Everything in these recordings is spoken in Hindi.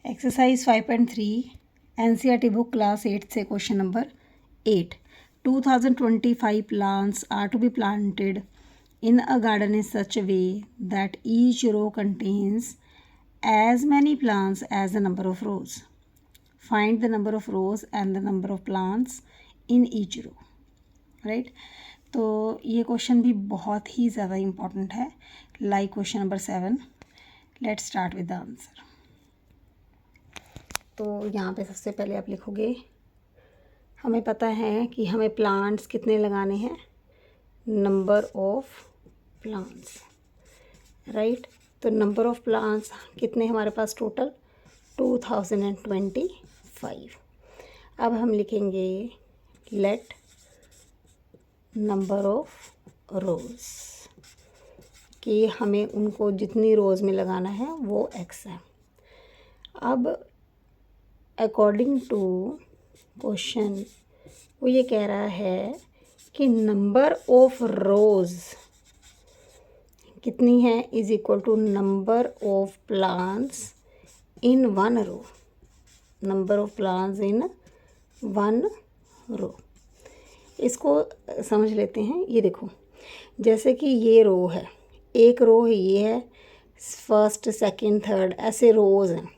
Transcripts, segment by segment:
एक्सरसाइज 5.3 NCERT बुक क्लास 8 से question number 8. 2025 plants are to be planted in a garden in such a way that each row contains as many plants as the number of rows. Find the number of rows and the number of plants in each row. Right तो ये क्वेश्चन भी बहुत ही ज़्यादा इम्पॉर्टेंट है, like question number 7. Let's start with the answer. तो यहाँ पे सबसे पहले आप लिखोगे, हमें पता है कि हमें प्लांट्स कितने लगाने हैं, नंबर ऑफ प्लांट्स. राइट तो नंबर ऑफ प्लांट्स कितने हमारे पास टोटल 2025. अब हम लिखेंगे लेट नंबर ऑफ रोज़ कि हमें उनको जितनी रोज़ में लगाना है वो x है. अब अकॉर्डिंग टू क्वेश्चन वो ये कह रहा है कि नंबर ऑफ रोज़ कितनी है is equal to number of plants in one row. Number of plants in one row. इसको समझ लेते हैं. ये देखो, जैसे कि ये रो है, एक रो है, ये है फर्स्ट सेकंड थर्ड, ऐसे रोज़ हैं.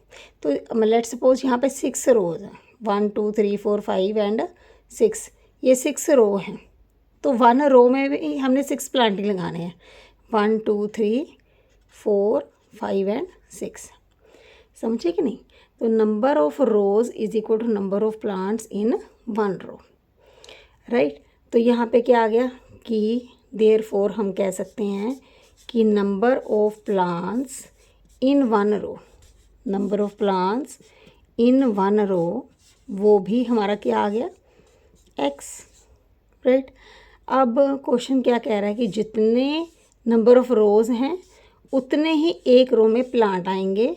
तो लेट्स सपोज यहाँ पे 6 रोज़ हैं, 1 2 3 4 5 एंड 6. ये 6 रो हैं, तो वन रो में भी हमने 6 प्लांट लगाने हैं, 1 2 3 4 5 एंड 6. समझे कि नहीं. तो number of rows is equal to number of plants in one row. Right तो यहाँ पे क्या आ गया कि देयरफॉर हम कह सकते हैं कि number of plants in one row, number of plants in one row वो भी हमारा क्या आ गया x. राइट अब क्वेश्चन क्या कह रहा है कि जितने नंबर ऑफ रोज़ हैं उतने ही एक रो में प्लांट आएंगे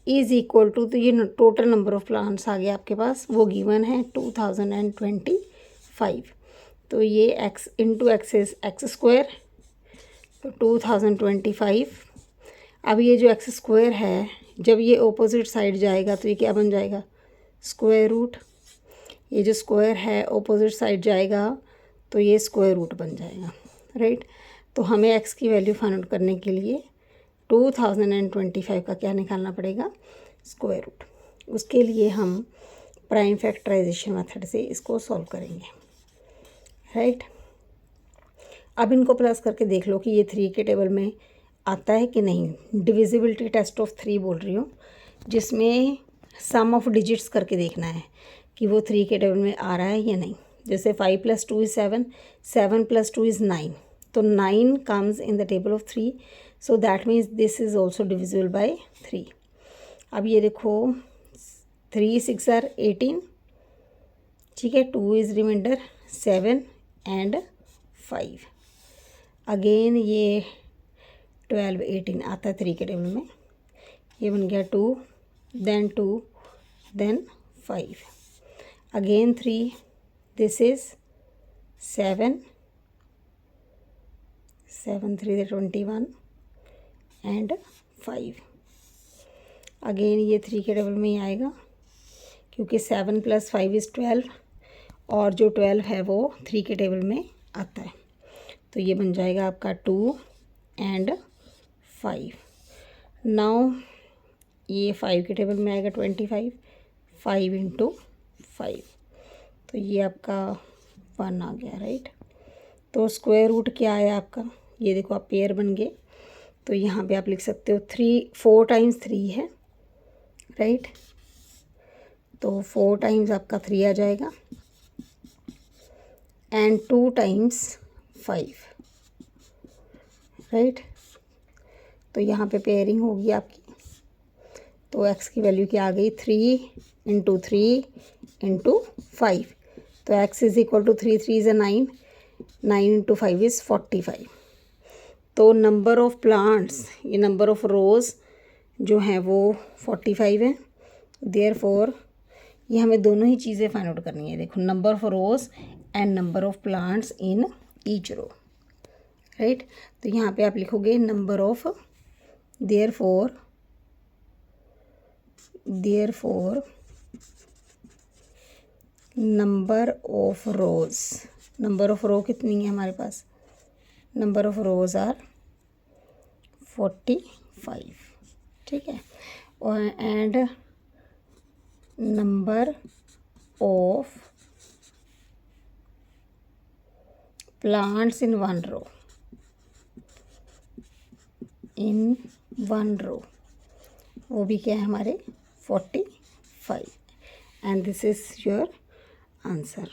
इज़ इक्वल टू, तो ये टोटल नंबर ऑफ प्लांट्स आ गया आपके पास, वो गिवन है 2025. तो ये x into x is x square, तो 2025. अब ये जो एक्स स्क्वायर है जब ये ऑपोजिट साइड जाएगा तो ये क्या बन जाएगा, स्क्वायर रूट. ये जो स्क्वायर है ऑपोजिट साइड जाएगा तो ये स्क्वायर रूट बन जाएगा. राइट तो हमें x की वैल्यू फाइंड आउट करने के लिए 2025 का क्या निकालना पड़ेगा, स्क्वायर रूट. उसके लिए हम प्राइम फैक्टराइजेशन मेथड से इसको सॉल्व करेंगे. राइट अब इनको प्लस करके देख लो कि ये 3 के टेबल में आता है कि नहीं. डिविजिबिलिटी टेस्ट ऑफ 3 बोल रही हूँ, जिसमें सम ऑफ डिजिट्स करके देखना है कि वो 3 के टेबल में आ रहा है या नहीं. जैसे 5 + 2 = 7, 7 + 2 = 9, तो 9 comes in the table of 3, so that means this is also divisible by 3. अब ये देखो 3 × 6 = 18, ठीक है. 2 इज़ रिमाइंडर 7 एंड 5. अगेन ये 12 18 आता है 3 के टेबल में. ये बन गया 2 then 2 then 5. Again 3, this is 7 7 3 = 21 and 5. Again ये 3 के टेबल में ही आएगा क्योंकि 7 + 5 = 12 और जो 12 है वो 3 के टेबल में आता है. तो ये बन जाएगा आपका 2 एंड 5. नाउ ये 5 के टेबल में आएगा 25, 5 × 5, तो ये आपका 1 आ गया. राइट तो स्क्वायर रूट क्या आया आपका, ये देखो आप पेयर बन गए. तो यहाँ पे आप लिख सकते हो 4 टाइम्स 3 है. राइट तो 4 टाइम्स आपका 3 आ जाएगा एंड 2 टाइम्स 5. राइट तो यहाँ पे पेयरिंग होगी आपकी. तो x की वैल्यू क्या आ गई, 3 × 3 × 5. तो x इज़ इक्वल टू 3 3 = 9, 9 × 5 = 45. तो नंबर ऑफ़ प्लांट्स, ये नंबर ऑफ़ रोज़ जो हैं वो 45 है. देयरफॉर ये हमें दोनों ही चीज़ें फाइंड आउट करनी है. देखो number of rows and number of plants in each row. Right तो यहाँ पे आप लिखोगे number of, therefore therefore number of rows, number of row कितनी है हमारे पास, नंबर ऑफ रोज़ आर 45, ठीक है। और and number of plants in one row, in one row, वो भी क्या है हमारे 45, and this is your answer.